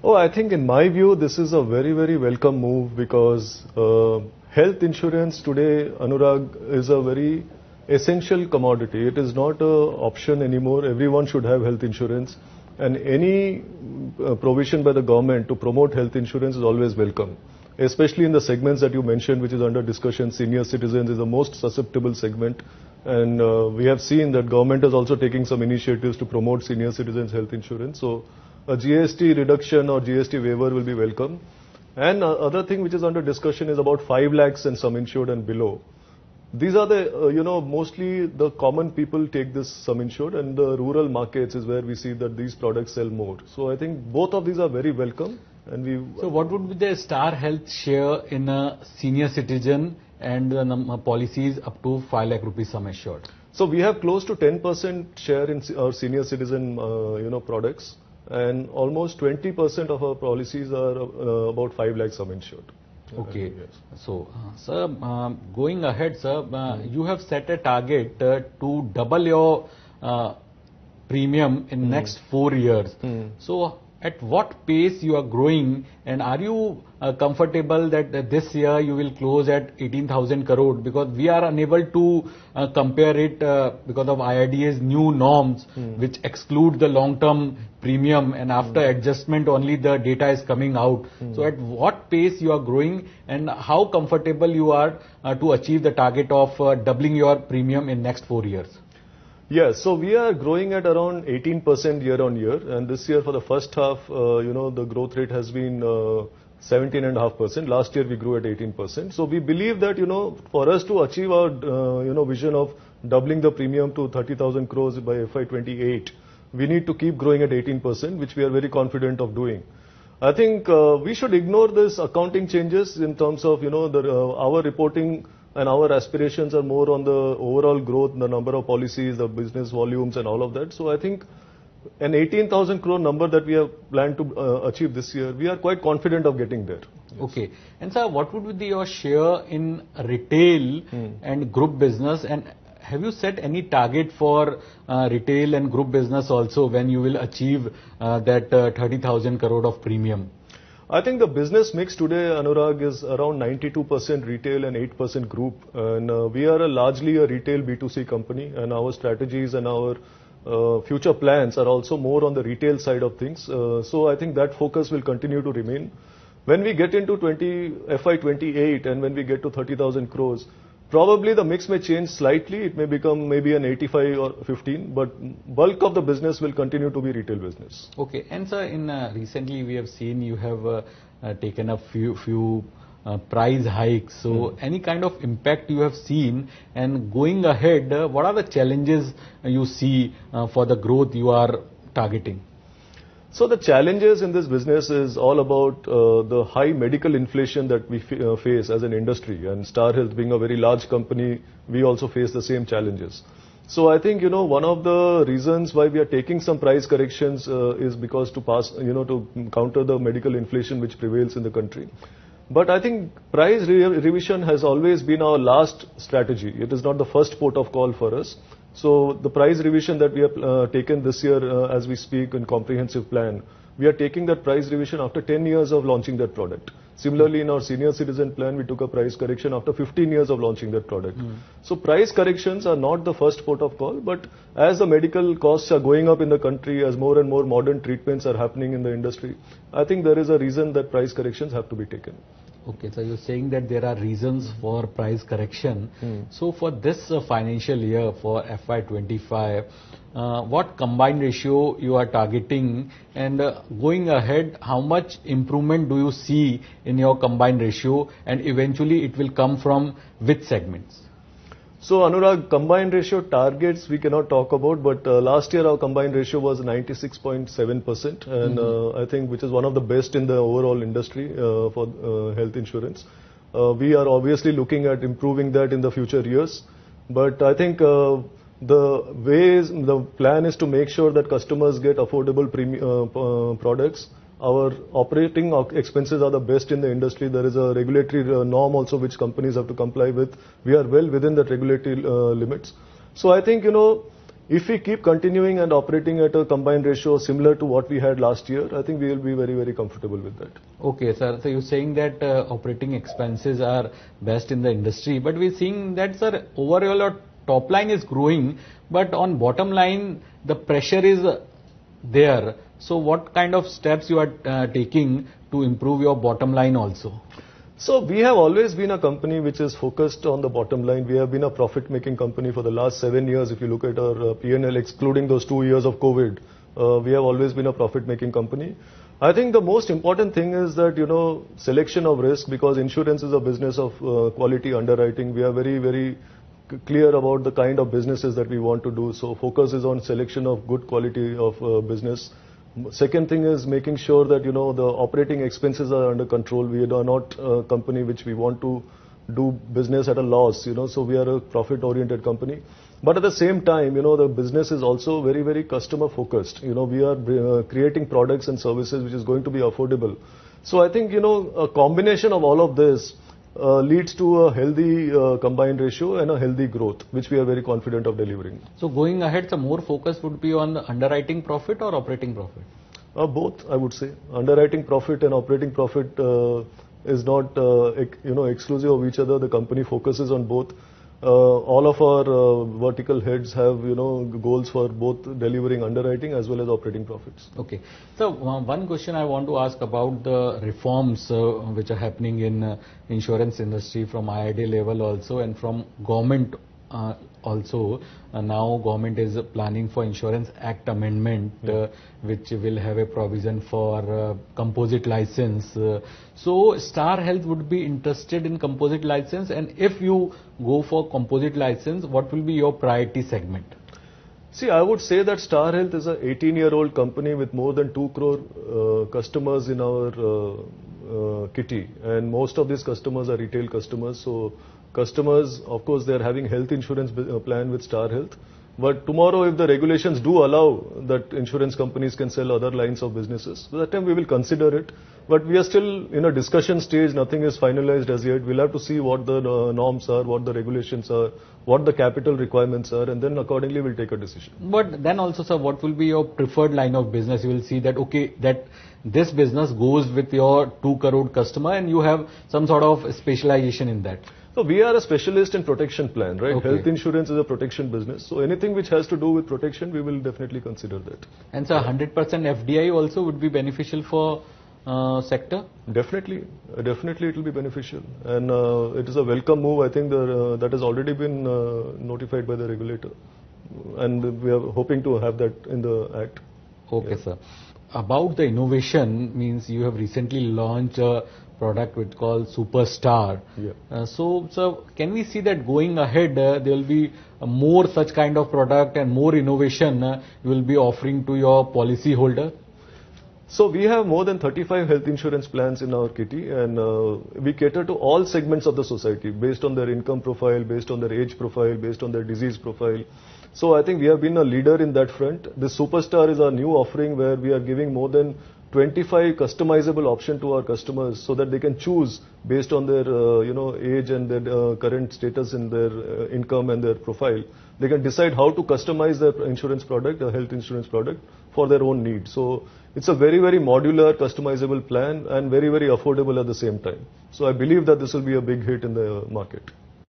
Oh, I think in my view, this is a very, very welcome move because health insurance today, Anurag, is a very essential commodity. It is not an option anymore. Everyone should have health insurance. And any provision by the government to promote health insurance is always welcome. Especially in the segments that you mentioned, which is under discussion, senior citizens is the most susceptible segment. And we have seen that government is also taking some initiatives to promote senior citizens health insurance. So a GST reduction or GST waiver will be welcome. And other thing which is under discussion is about 5 lakhs and sum insured and below. These are the, mostly the common people take this sum insured, and the rural markets is where we see that these products sell more. So I think both of these are very welcome. And So what would be the Star Health share in a senior citizen and the policies up to 5 lakh rupees sum assured? So we have close to 10% share in our senior citizen, products, and almost 20% of our policies are about 5 lakh sum insured. Okay. Yes. So, sir, going ahead, sir, you have set a target to double your premium in next 4 years. So, at what pace you are growing, and are you comfortable that this year you will close at 18,000 crore? Because we are unable to compare it because of IRDA's new norms, which exclude the long-term premium, and after adjustment only the data is coming out. So at what pace you are growing, and how comfortable you are to achieve the target of doubling your premium in next 4 years? Yes, so we are growing at around 18% year on year, and this year for the first half, the growth rate has been 17.5%. Last year we grew at 18%. So we believe that, for us to achieve our, vision of doubling the premium to 30,000 crores by FY28, we need to keep growing at 18%, which we are very confident of doing. I think we should ignore this accounting changes in terms of, our reporting and our aspirations are more on the overall growth, the number of policies, the business volumes and all of that. So I think an 18,000 crore number that we have planned to achieve this year, we are quite confident of getting there. Yes. Okay. And sir, what would be your share in retail and group business, and have you set any target for retail and group business also when you will achieve that 30,000 crore of premium? I think the business mix today, Anurag, is around 92% retail and 8% group. And we are largely a retail B2C company, and our strategies and our future plans are also more on the retail side of things. So I think that focus will continue to remain. When we get into FY28 and when we get to 30,000 crores, probably the mix may change slightly. It may become maybe an 85 or 15, but bulk of the business will continue to be retail business. Okay. And sir, recently we have seen you have taken a few price hikes. So any kind of impact you have seen, and going ahead, what are the challenges you see for the growth you are targeting? So the challenges in this business is all about the high medical inflation that we face as an industry, and Star Health being a very large company, we also face the same challenges. So I think, one of the reasons why we are taking some price corrections is because to to counter the medical inflation which prevails in the country. But I think price revision has always been our last strategy. It is not the first port of call for us. So the price revision that we have taken this year as we speak in comprehensive plan, we are taking that price revision after 10 years of launching that product. Similarly, in our senior citizen plan, we took a price correction after 15 years of launching that product. So price corrections are not the first port of call, but as the medical costs are going up in the country, as more and more modern treatments are happening in the industry, I think there is a reason that price corrections have to be taken. Okay, so you're saying that there are reasons for price correction. So for this financial year, for FY25, what combined ratio you are targeting, and going ahead, how much improvement do you see in your combined ratio, and eventually it will come from which segments? So Anurag, combined ratio targets we cannot talk about, but last year our combined ratio was 96.7%, and I think which is one of the best in the overall industry for health insurance. We are obviously looking at improving that in the future years, but I think the plan is to make sure that customers get affordable products. Our operating expenses are the best in the industry. There is a regulatory norm also which companies have to comply with. We are well within that regulatory limits. So I think, If we keep continuing and operating at a combined ratio similar to what we had last year, I think we will be very, very comfortable with that. Okay, sir. So you're saying that operating expenses are best in the industry, but we're seeing that, sir, overall our top line is growing, but on bottom line the pressure is there. So what kind of steps you are taking to improve your bottom line also? So we have always been a company which is focused on the bottom line. We have been a profit-making company for the last 7 years. If you look at our P&L, excluding those 2 years of COVID, we have always been a profit-making company. I think the most important thing is that, selection of risk, because insurance is a business of quality underwriting. We are very, very clear about the kind of businesses that we want to do. So focus is on selection of good quality of business. Second thing is making sure that, the operating expenses are under control. We are not a company which we want to do business at a loss, so we are a profit-oriented company. But at the same time, the business is also very, very customer-focused. We are creating products and services which is going to be affordable. So I think, a combination of all of this leads to a healthy combined ratio and a healthy growth, which we are very confident of delivering. So going ahead, some more focus would be on the underwriting profit or operating profit? Both, I would say. Underwriting profit and operating profit is not, exclusive of each other. The company focuses on both. All of our vertical heads have, goals for both delivering underwriting as well as operating profits. Okay. So one question I want to ask about the reforms which are happening in insurance industry from IRDAI level also and from government also. Now government is planning for Insurance Act amendment which will have a provision for composite license. So Star Health would be interested in composite license, and if you go for composite license, what will be your priority segment? See, I would say that Star Health is an 18-year-old company with more than 2 crore customers in our kitty, and most of these customers are retail customers. So customers, of course, they are having health insurance plan with Star Health. But tomorrow, if the regulations do allow that insurance companies can sell other lines of businesses, so that time we will consider it. But we are still in a discussion stage. Nothing is finalized as yet. We'll have to see what the norms are, what the regulations are, what the capital requirements are, and then accordingly we'll take a decision. But then also, sir, what will be your preferred line of business? You will see that, okay, that this business goes with your 2 crore customer and you have some sort of specialization in that. So we are a specialist in protection plan, right? Okay. Health insurance is a protection business. So anything which has to do with protection, we will definitely consider that. And so 100% FDI also would be beneficial for sector? Definitely. Definitely it will be beneficial. And it is a welcome move. I think that has already been notified by the regulator. And we are hoping to have that in the Act. Okay, sir. About the innovation, means you have recently launched a product which is called Superstar. Yeah. So, can we see that going ahead there will be more such kind of product and more innovation you will be offering to your policy holder? So we have more than 35 health insurance plans in our kitty, and we cater to all segments of the society based on their income profile, based on their age profile, based on their disease profile. So I think we have been a leader in that front. This Superstar is our new offering where we are giving more than 25 customizable options to our customers so that they can choose based on their age and their current status in their income and their profile. They can decide how to customize their insurance product, a health insurance product, for their own needs. So it's a very, very modular, customizable plan and very, very affordable at the same time. So I believe that this will be a big hit in the market.